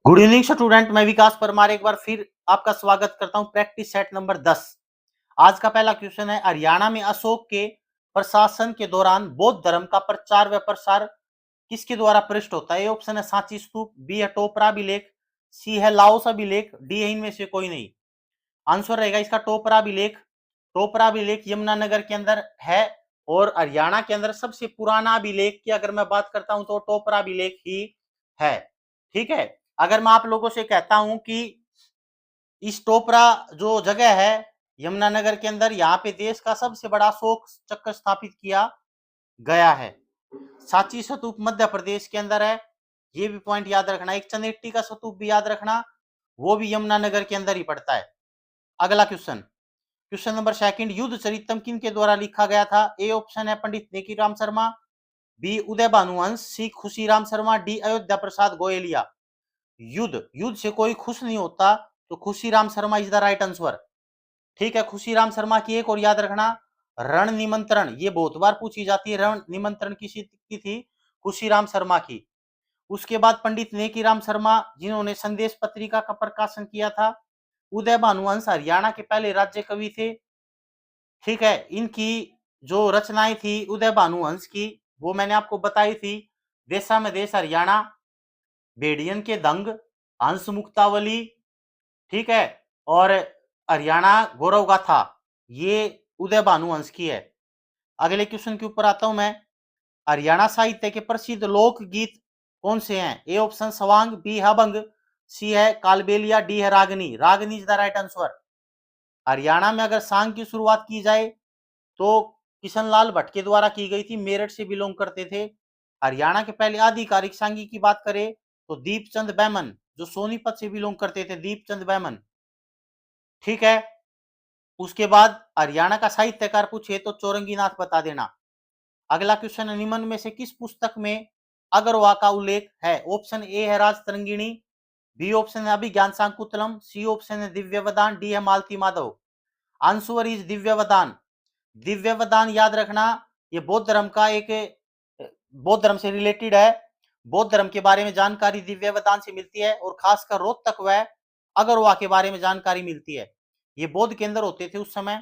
Good evening student, मैं विकास परमार एक बार फिर आपका स्वागत करता हूं। Practice set number 10। आज का पहला क्वेश्चन है, हरियाणा में अशोक के प्रशासन के दौरान बौद्ध धर्म का प्रचार व प्रसार किसके द्वारा पृष्ठ होता है? ए ऑप्शन है सांची स्तूप, बी है टोपरा अभिलेख, सी है लाओस अभिलेख, डी है इनमें से कोई नहीं। आंसर रहेगा इसका टोपरा अभिलेख। टोपरा अभिलेख यमुनानगर के अंदर है और हरियाणा के अंदर सबसे पुराना अभिलेख की अगर मैं बात करता हूं तो टोपरा अभिलेख ही है। ठीक है, अगर मैं आप लोगों से कहता हूं कि इस टोपरा जो जगह है यमुनानगर के अंदर, यहाँ पे देश का सबसे बड़ा अशोक चक्र स्थापित किया गया है। सांची स्तूप मध्य प्रदेश के अंदर है, ये भी पॉइंट याद रखना। एक चनेट्टी का स्तूप भी याद रखना, वो भी यमुनानगर के अंदर ही पड़ता है। अगला क्वेश्चन, क्वेश्चन नंबर सेकंड, युद्ध चरितम किन के द्वारा लिखा गया था? ए ऑप्शन है पंडित नेकीराम शर्मा, बी उदय भानुवंश, सी खुशीराम शर्मा, डी अयोध्या प्रसाद गोयलिया। युद्ध से कोई खुश नहीं होता, तो Khushiram Sharma is the right answer. ठीक है, खुशीराम शर्मा की एक और याद रखना, रण निमंत्रण, ये बहुत बार पूछी जाती है। रण निमंत्रण किसी की थी? खुशीराम शर्मा की। उसके बाद पंडित नेकीराम शर्मा जिन्होंने संदेश पत्रिका का प्रकाशन किया था। उदय भानुवंश हरियाणा के पहले राज्य कवि थे। ठीक है, इनकी जो रचनाएं थी उदय भानुवंश की, वो मैंने आपको बताई थी। देशा में देश हरियाणा, भेड़ियन के दंग, हंस मुक्तावली, ठीक है, और हरियाणा गौरव गाथा, ये उदय भानुवंश की है। अगले क्वेश्चन के ऊपर आता हूं मैं। हरियाणा साहित्य के प्रसिद्ध लोकगीत कौन से हैं? ए ऑप्शन सवांग, बी है अभंग, सी है कालबेलिया, डी है Ragni. Ragni is the right answer. Haryana में अगर सांग की शुरुआत की जाए तो किशनलाल भट्ट के द्वारा की गई थी, मेरठ से बिलोंग करते थे। हरियाणा के पहले आधिकारिक सांगी की बात करें तो दीपचंद बैमन, जो सोनीपत से बिलोंग करते थे, दीपचंद बैमन। ठीक है, उसके बाद हरियाणा का साहित्यकार पूछे तो चौरंगीनाथ बता देना। अगला क्वेश्चन, निम्न में से किस पुस्तक में अगरवा का उल्लेख है? ऑप्शन ए है राज तरंगिणी, बी ऑप्शन है अभिज्ञान शाकुंतलम, सी ऑप्शन है दिव्यवदान, डी है मालती माधव। Answer is Divyavadan. दिव्यवदान याद रखना, ये बौद्ध धर्म का एक, बौद्ध धर्म से रिलेटेड है। बौद्ध धर्म के बारे में जानकारी दिव्यवदान से मिलती है और खासकर रोहतक व अगरवा के बारे में जानकारी मिलती है। ये बौद्ध के अंदर होते थे उस समय।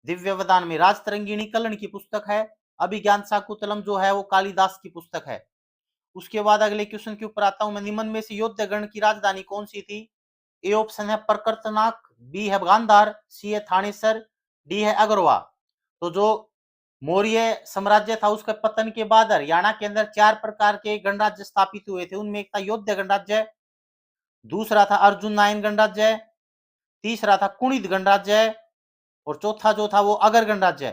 दिव्यवदान में राज तरंगिणी कर्ण की पुस्तक है, अभिज्ञान शाकुंतलम जो है वो कालिदास की पुस्तक है। उसके बाद अगले क्वेश्चन के ऊपर आता हूं मैं। निम्न में से योद्धगण की राजधानी कौन सी थी? ए ऑप्शन है प्रकर्तनाक, बी है गांधार, सी है थानेसर, डी है अगरवा। तो जो मौर्य साम्राज्य था उसके पतन के बाद हरियाणा के अंदर चार प्रकार के गणराज्य स्थापित हुए थे। उनमें एक था योध्या गणराज्य, दूसरा था अर्जुन नायन गणराज्य, तीसरा था कुणिद गणराज्य और चौथा जो था वो अगर गणराज्य।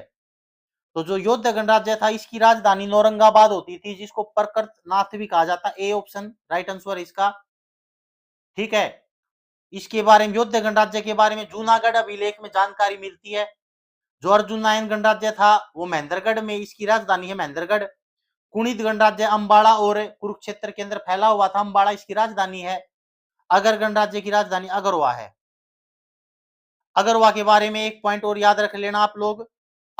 तो जो योध्या गणराज्य था इसकी राजधानी औरंगाबाद होती थी, जिसको प्रकर्तनाथ भी कहा जाता। ए ऑप्शन राइट आंसर इसका। ठीक है, इसके बारे में, योध्या गणराज्य के बारे में जूनागढ़ अभिलेख में जानकारी मिलती है। जो अर्जुन नायन गणराज्य था वो महेंद्रगढ़ में, इसकी राजधानी है महेंद्रगढ़। कुणिद गणराज्य अंबाला और कुरुक्षेत्र के अंदर फैला हुआ था, अंबाला इसकी राजधानी है। अगर गणराज्य की राजधानी अगरवा है। अगरवा के बारे में एक पॉइंट और याद रख लेना आप लोग।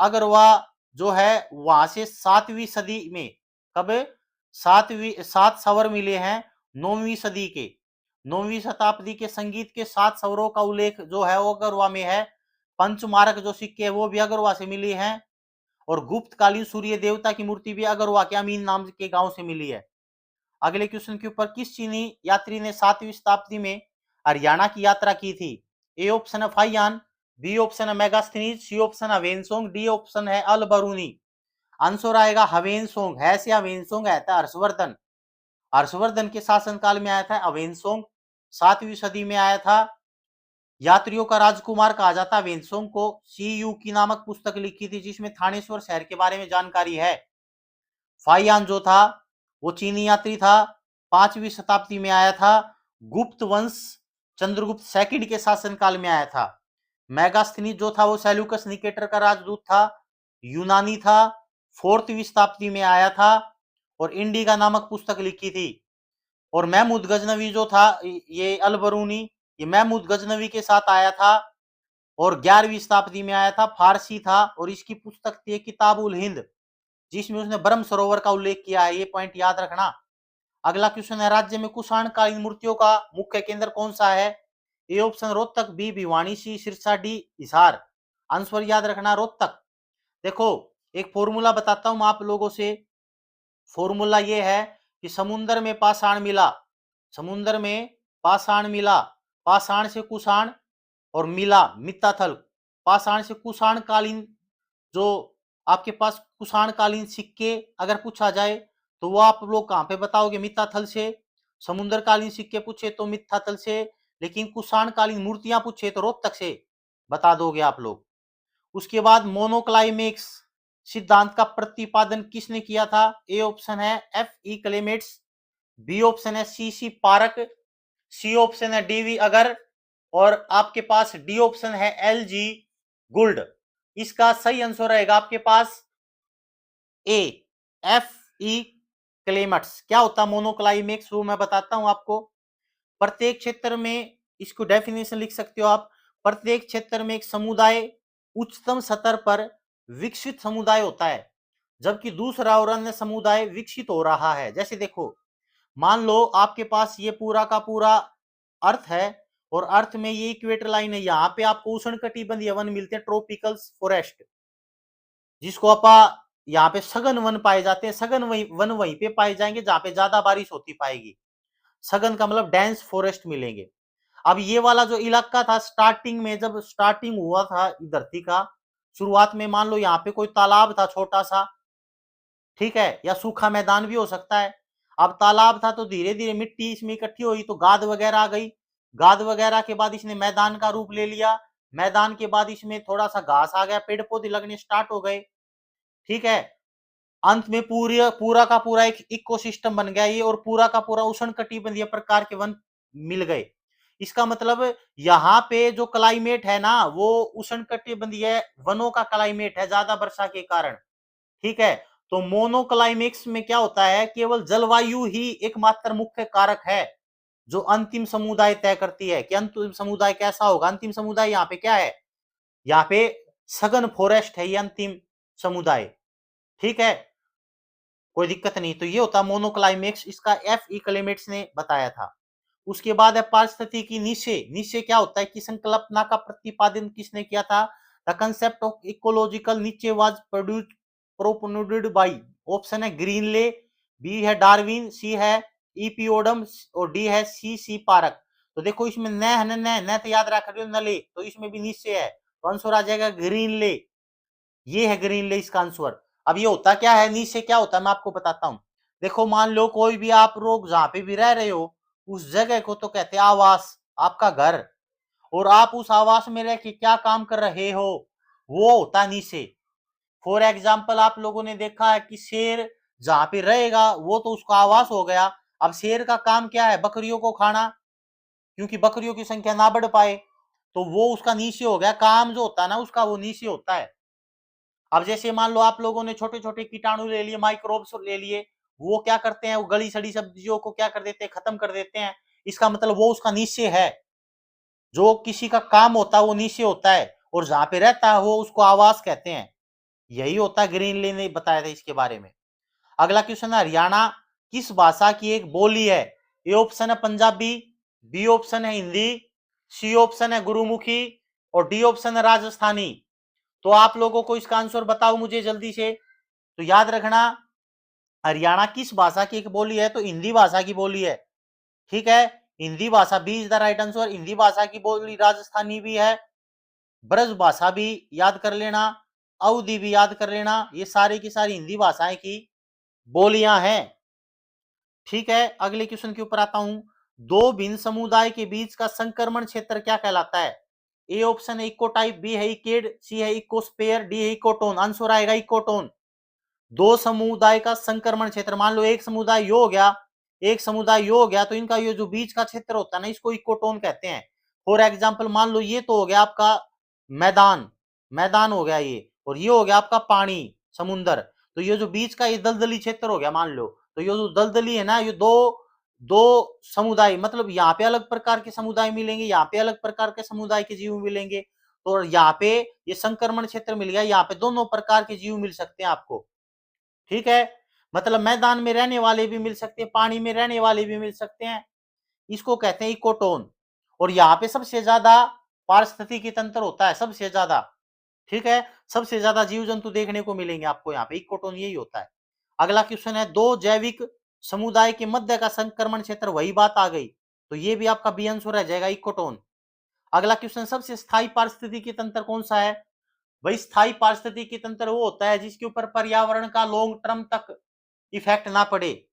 अगरवा जो है वहां से 7वीं सदी में, कब, 7 सवर मिले हैं 9वीं सदी के। 9वीं शताब्दी के संगीत के 7 स्वरों का उल्लेख जो है वो अगरवा में है। पंचमारक जो सिक्के है वो भी अगरवा से मिली हैं और गुप्तकालीन सूर्य देवता की मूर्ति भी अगरवा के अमीन नाम के गांव से मिली है। अगले क्वेश्चन के ऊपर, किस चीनी यात्री ने 7वीं शताब्दी में हरियाणा की यात्रा की थी? ए ऑप्शन है फाइयान, बी ऑप्शन है मेगास्थनीज, सी ऑप्शन है हवेनसोंग, डी ऑप्शन है अल बरूनी। आंसर आएगा हवेनसोंग। है से हवेनसोंग है था हर्षवर्धन। हर्षवर्धन के शासनकाल में आया था हवेनसोंग, 7वीं सदी में आया था। यात्रियों का राजकुमार कहा जाता है हवेनसोंग को। सी यू की नामक पुस्तक लिखी थी जिसमें थानेश्वर शहर के बारे में जानकारी है। फाइयान जो था वो चीनी यात्री था, 5वीं शताब्दी में आया था। गुप्त वंश चंद्रगुप्त सेकंड के शासनकाल में आया था। मेगास्थनीज जो था वो सेल्यूकस निकेटर का राजदूत था, यूनानी था, 4वीं शताब्दी में आया था और इंडिका नामक पुस्तक लिखी थी। और महमूद गजनवी जो था, ये अलबरूनी, ये महमूद गजनवी के साथ आया था और 11वीं शताब्दी में आया था। फारसी था और इसकी पुस्तक थी किताबुल हिंद, जिसमें उसने ब्रह्म सरोवर का उल्लेख किया है। ये पॉइंट याद रखना। अगला क्वेश्चन है, राज्य में कुषाणकालीन मूर्तियों का मुख्य केंद्र कौन सा है? A option Rohtak, B Bhiwani, C Sirsa, D Hisar. Answer याद रखना रोहतक। देखो एक फॉर्मूला बताता हूं आप लोगों से। फॉर्मूला ये है कि समुद्र में पाषाण मिला, समुद्र में पाषाण मिला, पाषाण से कुषाण और मिला मित्ताथल। पाषाण से कुषाण कालीन जो आपके पास कुषाण कालीन सिक्के अगर पूछा जाए तो वो आप लोग कहां पे बताओगे? मित्ताथल से। समुद्र कालीन सिक्के पूछे तो मित्ताथल से, लेकिन कुषाण कालीन मूर्तियां पूछे तो रोहतक से बता दोगे आप लोग। उसके बाद मोनोक्लाइमेक्स सिद्धांत का प्रतिपादन किसने किया था? ए ऑप्शन है एफ ई क्लेमेट्स, बी ऑप्शन है सी सी पारक, सी ऑप्शन है डी वी अगर, और आपके पास डी ऑप्शन है एल जी गुल्ड। इसका सही आंसर रहेगा आपके पास ए एफ ई क्लेमेट्स। क्या होता है मोनोक्लाइमेक्स, वो मैं बताता हूं आपको। प्रत्येक क्षेत्र में, इसको डेफिनेशन लिख सकते हो आप, प्रत्येक क्षेत्र में एक समुदाय उच्चतम स्तर पर विकसित समुदाय होता है, जबकि दूसरा और अन्य समुदाय विकसित हो रहा है। जैसे देखो, मान लो आपके पास ये पूरा का पूरा अर्थ है और अर्थ में ये इक्वेटर लाइन है, यहाँ पे आपको उष्णकटिबंधीय वन मिलते हैं, ट्रॉपिकल फॉरेस्ट, जिसको आप यहाँ पे सघन वन पाए जाते हैं। सघन वन वहीं पे पाए जाएंगे जहां पे ज्यादा बारिश होती पाएगी। सघन का मतलब डेंस फॉरेस्ट मिलेंगे। अब ये वाला जो इलाका था, स्टार्टिंग में जब स्टार्टिंग हुआ था धरती का, शुरुआत में मान लो यहाँ पे कोई तालाब था छोटा सा, ठीक है, या सूखा मैदान भी हो सकता है। अब तालाब था तो धीरे धीरे मिट्टी इसमें इकट्ठी हुई तो गाद वगैरह आ गई, गाद वगैरह के बाद इसने मैदान का रूप ले लिया, मैदान के बाद इसमें थोड़ा सा घास आ गया, पेड़ पौधे लगने स्टार्ट हो गए, ठीक है। अंत में पूरा का पूरा एक इकोसिस्टम बन गया ये, और पूरा का पूरा उष्णकटिबंधीय प्रकार के वन मिल गए। इसका मतलब यहाँ पे जो क्लाइमेट है ना, वो उष्णकटिबंधीय वनों का क्लाइमेट है ज्यादा वर्षा के कारण, ठीक है। तो मोनोक्लाइमेक्स में क्या होता है, केवल जलवायु ही एकमात्र मुख्य कारक है जो अंतिम समुदाय तय करती है कि अंतिम समुदाय कैसा होगा। अंतिम समुदाय यहाँ पे क्या है? यहाँ पे सघन फॉरेस्ट है ये अंतिम समुदाय, ठीक है, कोई दिक्कत नहीं। तो ये होता मोनोक्लाइमेक्स, इसका एफ ई क्लेमेट्स ने बताया था। उसके बाद है पारिस्थितिकी निश्चय। निश्चय क्या होता है कि संकल्पना का प्रतिपादन किसने किया था? द कंसेप्ट ऑफ इकोलॉजिकल निश्चय वाज प्रोपोनेटेड बाय, ऑप्शन है ग्रीनले, बी है डार्विन, सी है ईपीओडम और डी है सी सी पारक। तो देखो इसमें न है, न तो याद रख रहे हो, नले, तो इसमें भी निश्चय है, तो आंसर आ जाएगा ग्रीनले। ये है ग्रीनले इसका आंसर। अब ये होता क्या है, नीचे क्या होता है मैं आपको बताता हूं। देखो मान लो कोई भी आप लोग जहां पे भी रह रहे हो, उस जगह को तो कहते हैं आवास, आपका घर, और आप उस आवास में रह के क्या काम कर रहे हो, वो होता नीचे। फॉर एग्जाम्पल आप लोगों ने देखा है कि शेर जहां पे रहेगा वो तो उसका आवास हो गया। अब शेर का काम क्या है? बकरियों को खाना, क्योंकि बकरियों की संख्या ना बढ़ पाए, तो वो उसका नीचे हो गया, काम जो होता है ना उसका वो नीचे होता है। अब जैसे मान लो आप लोगों ने छोटे छोटे कीटाणु ले लिए, माइक्रोब्स ले लिए, वो क्या करते हैं, वो गली सड़ी सब्जियों को क्या कर देते हैं, खत्म कर देते हैं। इसका मतलब वो उसका निश्चय है, जो किसी का काम होता है वो निश्चय होता है, और जहां पे रहता है वो उसको आवास कहते हैं। यही होता है, ग्रीनलैंड ने बताया था इसके बारे में। अगला क्वेश्चन है, हरियाणा किस भाषा की एक बोली है? ए ऑप्शन है पंजाबी, बी ऑप्शन है हिंदी, सी ऑप्शन है गुरुमुखी और डी ऑप्शन है राजस्थानी। तो आप लोगों को इसका आंसर बताओ मुझे जल्दी से। तो याद रखना, हरियाणा किस भाषा की एक बोली है? तो हिंदी भाषा की बोली है, ठीक है। हिंदी भाषा B is the right answer. Hindi भाषा की बोली राजस्थानी भी है, ब्रज भाषा भी याद कर लेना, अवधी भी याद कर लेना, ये सारी की सारी हिंदी भाषाएं की बोलियां हैं, ठीक है। अगले क्वेश्चन के ऊपर आता हूं। दो भिन्न समुदाय के बीच का संक्रमण क्षेत्र क्या कहलाता है? ए ऑप्शन है इको टाइप, बी है इकेड, सी है इकोस्पेयर, डी है इकोटोन। आंसर आएगा इकोटोन। दो समुदाय का संक्रमण क्षेत्र, मान लो एक समुदाय यो हो गया, एक समुदाय यो हो गया, तो इनका ये जो बीच का क्षेत्र होता है ना, इसको इकोटोन कहते हैं। फॉर एग्जाम्पल मान लो ये तो हो गया आपका मैदान, मैदान हो गया ये, और ये हो गया आपका पानी, समुन्दर। तो ये जो बीच का ये दलदली क्षेत्र हो गया मान लो, तो ये जो दलदली है ना, ये दो दो समुदाय, मतलब यहाँ पे अलग प्रकार के समुदाय मिलेंगे, यहाँ पे अलग प्रकार के समुदाय के जीव मिलेंगे, तो यहाँ पे ये संक्रमण क्षेत्र मिल गया, यहाँ पे दोनों प्रकार के जीव मिल सकते हैं आपको, ठीक है। मतलब मैदान में रहने वाले भी मिल सकते हैं, पानी में रहने वाले भी मिल सकते हैं, इसको कहते हैं इकोटोन। और यहाँ पे सबसे ज्यादा पारिस्थितिकी तंत्र होता है, सबसे ज्यादा, ठीक है, सबसे ज्यादा जीव जंतु देखने को मिलेंगे आपको यहाँ पे, इकोटोन यही होता है। अगला क्वेश्चन है, दो जैविक समुदाय के मध्य का संक्रमण क्षेत्र, वही बात आ गई, तो ये भी आपका बी आंसर रह जाएगा, इकोटोन। अगला क्वेश्चन, सबसे स्थायी पारिस्थितिकी तंत्र कौन सा है? भाई स्थायी पारिस्थितिकी तंत्र वो होता है जिसके ऊपर पर्यावरण का लॉन्ग टर्म तक इफेक्ट ना पड़े,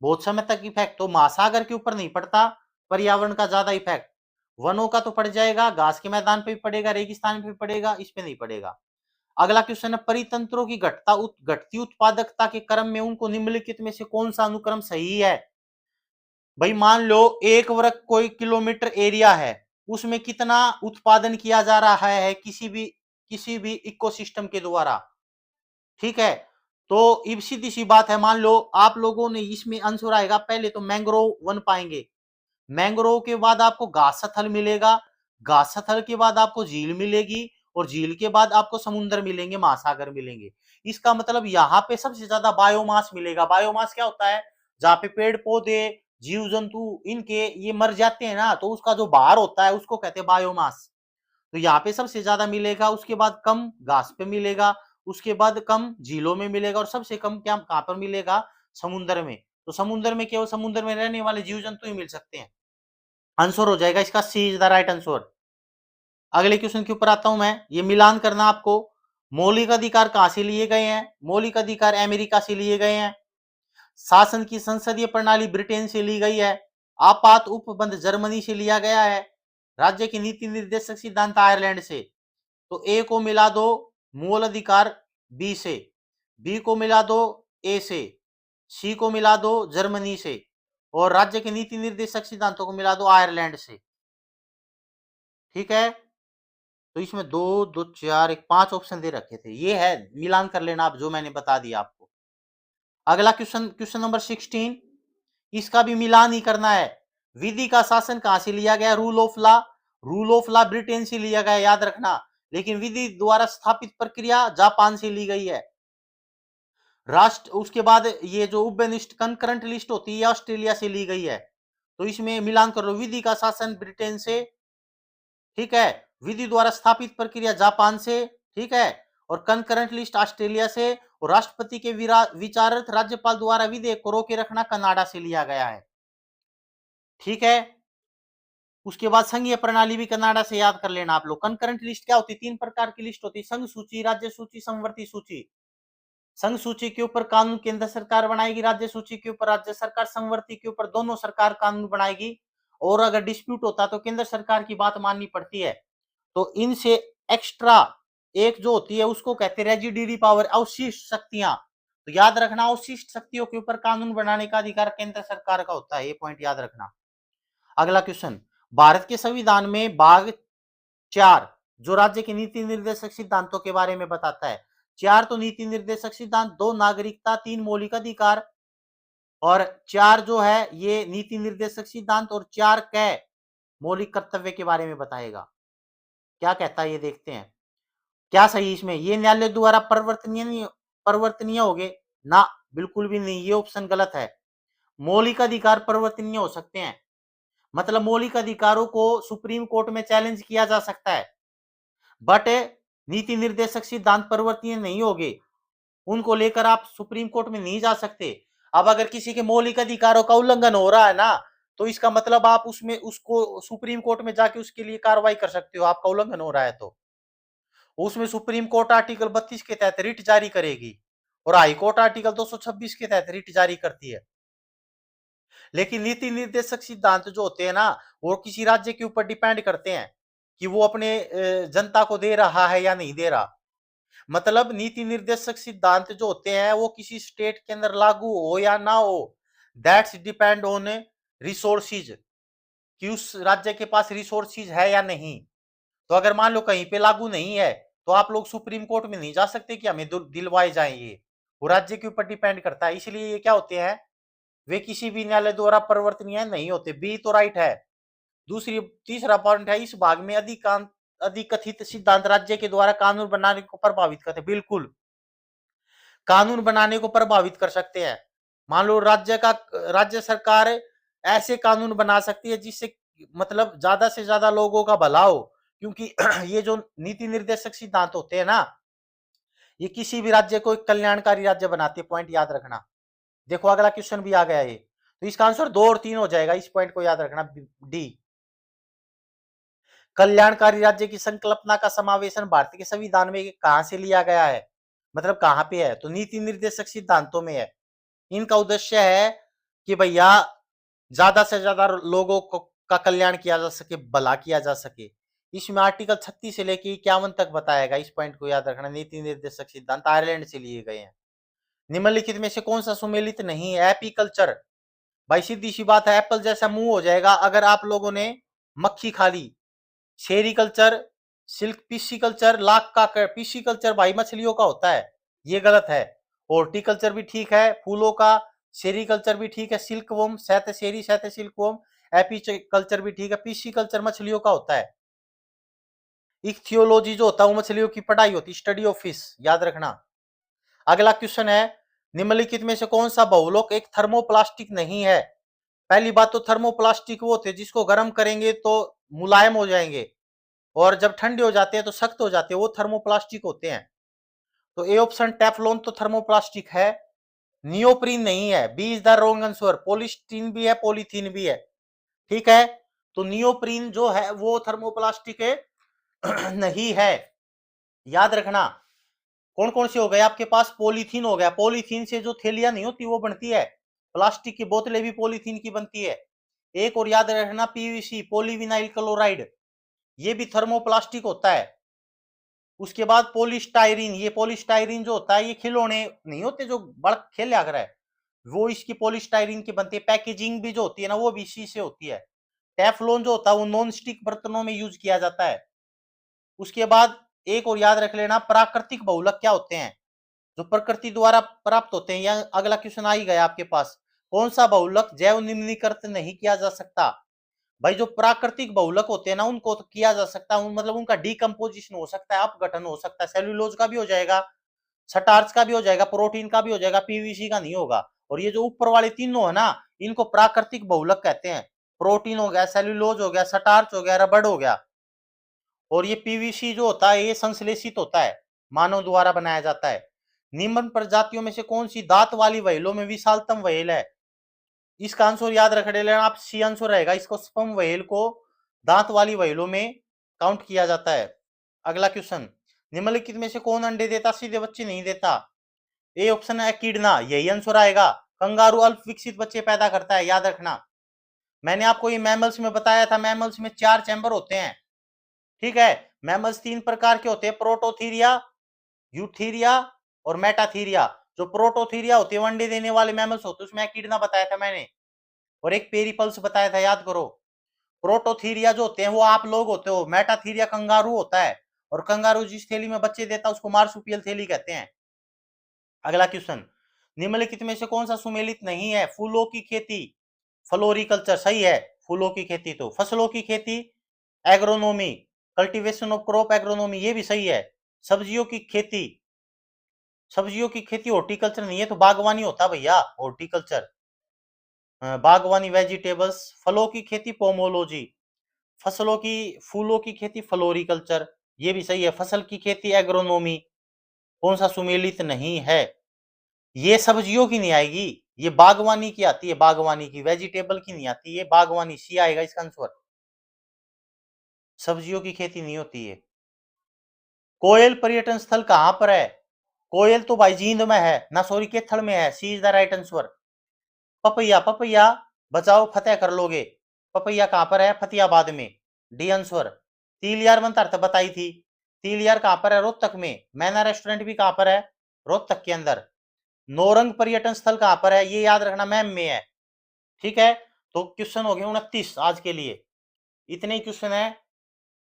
बहुत समय तक इफेक्ट। तो महासागर के ऊपर नहीं पड़ता पर्यावरण का ज्यादा इफेक्ट, वनों का तो पड़ जाएगा, घास के मैदान पे भी पड़ेगा, रेगिस्तान पे भी पड़ेगा, इस पे नहीं पड़ेगा। अगला क्वेश्चन है, परितंत्रों की घटती उत्पादकता के क्रम में उनको निम्नलिखित में से कौन सा अनुक्रम सही है? भाई मान लो 1 वर्ग कोई किलोमीटर एरिया है, उसमें कितना उत्पादन किया जा रहा है किसी भी इकोसिस्टम के द्वारा, ठीक है। तो अब सीधी सी बात है, मान लो आप लोगों ने इसमें आंसर आएगा, पहले तो मैंग्रोव वन पाएंगे, मैंग्रोव के बाद आपको घास स्थल मिलेगा, घास स्थल के बाद आपको झील मिलेगी, और झील के बाद आपको समुद्र मिलेंगे, महासागर मिलेंगे। इसका मतलब यहाँ पे सबसे ज्यादा बायोमास मिलेगा। बायोमास क्या होता है? जहाँ पे पेड़ पौधे, जीव जंतु इनके ये मर जाते हैं ना, तो उसका जो बाहर होता है उसको कहते हैं बायोमास। तो यहाँ पे सबसे ज्यादा मिलेगा, उसके बाद कम घास पे मिलेगा, उसके बाद कम झीलों में मिलेगा, और सबसे कम क्या कहाँ पर मिलेगा? समुद्र में। तो समुद्र में केवल समुद्र में रहने वाले जीव जंतु ही मिल सकते हैं। आंसर हो जाएगा इसका सी इज द राइट आंसर। अगले क्वेश्चन के ऊपर आता हूं मैं, ये मिलान करना आपको। मौलिक अधिकार कहां से लिए गए हैं? मौलिक अधिकार अमेरिका से लिए गए हैं। शासन की संसदीय प्रणाली ब्रिटेन से ली गई है। आपात उपबंध जर्मनी से लिया गया है। राज्य की नीति निर्देशक सिद्धांत आयरलैंड से। तो ए को मिला दो मूल अधिकार बी से, बी को मिला दो ए से, सी को मिला दो जर्मनी से, और राज्य के नीति निर्देशक सिद्धांतों को मिला दो आयरलैंड से, ठीक है। तो इसमें दो दो चार एक 5 ऑप्शन दे रखे थे, ये है, मिलान कर लेना आप, जो मैंने बता दिया आपको। अगला क्वेश्चन, क्वेश्चन नंबर 16, इसका भी मिलान ही करना है। विधि का शासन कहां से लिया गया? Rule of law. Rule of law Britain से लिया गया, याद रखना, लेकिन विधि द्वारा स्थापित प्रक्रिया जापान से ली गई है। राष्ट्र, उसके बाद ये जो उपनिष्ठ कंकरेंट लिस्ट होती है ऑस्ट्रेलिया से ली गई है। तो इसमें मिलान कर लो, विधि का शासन ब्रिटेन से, ठीक है, विधि द्वारा स्थापित प्रक्रिया जापान से, ठीक है, और कंकरेंट लिस्ट ऑस्ट्रेलिया से, और राष्ट्रपति के विचारत राज्यपाल द्वारा विधेयक को रोके रखना कनाडा से लिया गया है, ठीक है। उसके बाद संघीय प्रणाली भी कनाडा से, याद कर लेना आप लोग। कंकरेंट लिस्ट क्या होती है? 3 प्रकार की लिस्ट होती है, संघ सूची, राज्य सूची, समवर्ती सूची। संघ सूची के ऊपर कानून केंद्र सरकार बनाएगी, राज्य सूची के ऊपर राज्य सरकार, समवर्ती के ऊपर दोनों सरकार कानून बनाएगी, और अगर डिस्प्यूट होता तो केंद्र सरकार की बात माननी पड़ती है। तो इनसे एक्स्ट्रा एक जो होती है उसको कहते हैं रेजिडरी पावर, अवशिष्ट शक्तियां। तो याद रखना, अवशिष्ट शक्तियों के ऊपर कानून बनाने का अधिकार केंद्र सरकार का होता है, ये पॉइंट याद रखना। अगला क्वेश्चन, भारत के संविधान में भाग 4 जो राज्य के नीति निर्देशक सिद्धांतों के बारे में बताता है। 4 तो नीति निर्देशक सिद्धांत, 2 नागरिकता, 3 मौलिक अधिकार, और 4 जो है ये नीति निर्देशक सिद्धांत, और 4 कै मौलिक कर्तव्य के बारे में बताएगा। क्या कहता है ये देखते हैं, क्या सही इसमें? ये न्यायालय द्वारा परिवर्तनीय होगे ना, बिल्कुल भी नहीं, ये ऑप्शन गलत है। मौलिक अधिकार परिवर्तनीय हो सकते हैं, मतलब मौलिक अधिकारों को सुप्रीम कोर्ट में चैलेंज किया जा सकता है, बट नीति निर्देशक सिद्धांत परिवर्तनीय नहीं होगे, उनको लेकर आप सुप्रीम कोर्ट में नहीं जा सकते। अब अगर किसी के मौलिक अधिकारों का उल्लंघन हो रहा है ना, तो इसका मतलब आप उसमें उसको सुप्रीम कोर्ट में जाके उसके लिए कार्रवाई कर सकते हो, आपका उल्लंघन हो रहा है तो। उसमें सुप्रीम कोर्ट आर्टिकल 32 के तहत रिट जारी करेगी, और हाई कोर्ट आर्टिकल 226 के तहत रिट जारी करती है। लेकिन नीति निर्देशक सिद्धांत जो होते हैं ना, वो किसी राज्य के ऊपर डिपेंड करते हैं कि वो अपने जनता को दे रहा है या नहीं दे रहा। मतलब नीति निर्देशक सिद्धांत जो होते हैं वो किसी स्टेट के अंदर लागू हो या ना हो, दैट्स डिपेंड ऑन रिसोर्सिज, कि उस राज्य के पास रिसोर्सिज है या नहीं। तो अगर मान लो कहीं पे लागू नहीं है, तो आप लोग सुप्रीम कोर्ट में नहीं जा सकते कि हमें दिलवाए जाएं, ये वो राज्य के ऊपर डिपेंड करता है। इसलिए ये क्या होते हैं, वे किसी भी न्यायालय द्वारा परिवर्तनीय नहीं होते। बी तो राइट है। तीसरा पॉइंट है, इस भाग में अधिकथित सिद्धांत राज्य के द्वारा कानून बनाने को प्रभावित करते, बिल्कुल। कानून बनाने को प्रभावित कर सकते हैं। मान लो राज्य सरकार ऐसे कानून बना सकती है जिससे मतलब ज्यादा से ज्यादा लोगों का भला हो, क्योंकि ये जो नीति निर्देशक सिद्धांत होते हैं ना, ये किसी भी राज्य को एक कल्याणकारी राज्य बनाते हैं। पॉइंट याद रखना। देखो अगला क्वेश्चन भी आ गया ये, तो इसका आंसर 2 और 3 हो जाएगा, इस पॉइंट को याद रखना। डी, कल्याणकारी राज्य की संकल्पना का समावेशन भारत के संविधान में कहां से लिया गया है, मतलब कहां पे है, तो नीति निर्देशक सिद्धांतों में है। इनका उद्देश्य है कि भैया ज्यादा से ज्यादा लोगों को का कल्याण किया जा सके, भला किया जा सके। इसमें आर्टिकल 36 से लेकर 51 तक बताएगा, इस पॉइंट को याद रखना। नीति निर्देशक सिद्धांत आयरलैंड से लिए गए हैं। निम्नलिखित में से कौन सा सुमेलित नहीं है? एपीकल्चर। भाई सीधी सी बात है, एप्पल जैसा मुंह हो जाएगा अगर आप लोगों ने मक्खी खा ली। सेरीकल्चर, सिल्क पिस्सीकल्चर, लाख का पिस्सीकल्चर भाई मछलियों का होता है, ये गलत है। हॉर्टिकल्चर भी ठीक है, फूलों का। सेरीकल्चर भी ठीक है, सिल्क वोम, सहते सेरी, सहते सिल्क वोम। एपीकल्चर भी ठीक है, पिस्सीकल्चर मछलियों का होता है। इक्थियोलॉजी जो होता है वो मछलियों की पढ़ाई होती है, स्टडी ऑफ फिश, याद रखना। अगला क्वेश्चन है, निम्नलिखित में से कौन सा बहुलक एक थर्मोप्लास्टिक नहीं है? पहली बात तो थर्मोप्लास्टिक वो होते हैं जिसको गर्म करेंगे तो मुलायम हो जाएंगे, और जब ठंडे हो जाते हैं तो सख्त हो जाते हैं, वो थर्मोप्लास्टिक होते हैं। तो ए ऑप्शन टेफ्लॉन तो थर्मोप्लास्टिक है। नियोप्रीन नहीं है, B is the wrong answer. Polystyrene भी है, पॉलीथीन भी है, ठीक है। तो नियोप्रीन जो है वो थर्मोप्लास्टिक नहीं है, याद रखना। कौन कौन से हो गए आपके पास? पॉलीथीन हो गया, पॉलीथीन से जो थैलियां नहीं होती वो बनती है, प्लास्टिक की बोतलें भी पॉलीथीन की बनती है। एक और याद रखना, पीवीसी, पॉलीविनाइल क्लोराइड, ये भी थर्मोप्लास्टिक होता है। उसके बाद पॉलीस्टाइरीन, ये पॉलीस्टाइरीन जो होता है ये खिलौने नहीं होते जो बड़ा खेल आकर है, वो इसकी पॉलीस्टाइरीन की बनती है। पैकेजिंग भी जो होती है ना वो भी इसी से होती है। टेफ्लॉन जो होता है वो नॉन स्टिक बर्तनों में यूज किया जाता है। उसके बाद एक और याद रख लेना, प्राकृतिक बहुलक क्या होते हैं? जो प्रकृति द्वारा प्राप्त होते हैं। यह अगला क्वेश्चन आ ही गया आपके पास। कौन सा बहुलक जैव निम्नीकृत नहीं किया जा सकता? भाई जो प्राकृतिक बहुलक होते हैं ना उनको तो किया जा सकता है, मतलब उनका डीकंपोजिशन हो सकता है, अपघटन हो सकता है। सेल्यूलोज का भी हो जाएगा, स्टार्च का भी हो जाएगा, प्रोटीन का भी हो जाएगा, पीवीसी का नहीं होगा। और ये जो ऊपर वाले तीनों है ना, इनको प्राकृतिक बहुलक कहते हैं। प्रोटीन हो गया, सेल्यूलोज हो गया, स्टार्च हो गया, रबड़ हो गया। और ये पीवीसी जो होता है ये संश्लेषित होता है, मानव द्वारा बनाया जाता है। निम्न प्रजातियों में से कौन सी दांत वाली व्हेलों में विशालतम व्हेल है? इसका आंसर याद रख लेना आप, सी आंसर रहेगा। इसको स्पर्म व्हेल को दांत वाली व्हेलों में काउंट किया जाता है। अगला क्वेश्चन, निम्नलिखित में से कौन अंडे देता, सीधे बच्चे नहीं देता? ए ऑप्शन है एकिडना, यही आंसर आएगा। कंगारू अल्प विकसित बच्चे पैदा करता है, याद रखना। मैंने आपको ये मैमल्स में बताया था, मैमल्स में 4 चैम्बर होते हैं, ठीक है। मैमल्स 3 प्रकार के होते हैं, प्रोटोथीरिया, यूथीरिया और मेटाथीरिया। जो प्रोटोथीरिया होते हैं अंडे देने वाले मैमल्स होते हैं, उसमें एकिडना बताया था मैंने, और एक पेरिपल्स बताया था, याद करो। प्रोटोथीरिया जो होते हैं वो आप लोग होते हो, मेटाथीरिया कंगारू होता है, और कंगारू जिस थैली में बच्चे देता है उसको मार्सुपियल थैली कहते हैं। अगला क्वेश्चन, निम्नलिखित में से कौन सा सुमेलित नहीं है? फूलों की खेती, फ्लोरिकल्चर सही है। फूलों की खेती तो, फसलों की खेती agronomy, cultivation of crop agronomy, ये भी सही है। सब्जियों की खेती, सब्जियों की खेती हॉर्टिकल्चर नहीं है, तो बागवानी होता भैया, हॉर्टिकल्चर, बागवानी वेजिटेबल्स। फलों की खेती पोमोलॉजी, फसलों की फूलों की खेती फ्लोरिकल्चर, ये भी सही है। फसल की खेती एग्रोनोमी। कौन सा सुमेलित नहीं है? ये सब्जियों की नहीं आएगी, ये बागवानी की आती है, बागवानी की, वेजिटेबल की नहीं आती, ये बागवानी, सी आएगा इसका आंसर। सब्जियों की खेती नहीं होती है। कोयल पर्यटन स्थल कहां पर है? कोयल तो भाई जींद में है ना, सॉरी केथल में है, C is the right answer. Papaya, papaya बचाओ फतेह कर लोगे। पपैया कहां पर है? फतेहाबाद में, डी आंसर। तीलियार मंत्र बताई थी, तीलियार कहां पर है? रोहतक में। मैना रेस्टोरेंट भी कहां पर है? रोहतक के अंदर। नौरंग पर्यटन स्थल कहां पर है? ये याद रखना, मैम में है, ठीक है। तो क्वेश्चन हो गए 29 आज के लिए, इतने ही क्वेश्चन है।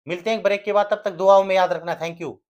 मिलते हैं ब्रेक के बाद, तब तक दुआओं में याद रखना। Thank you.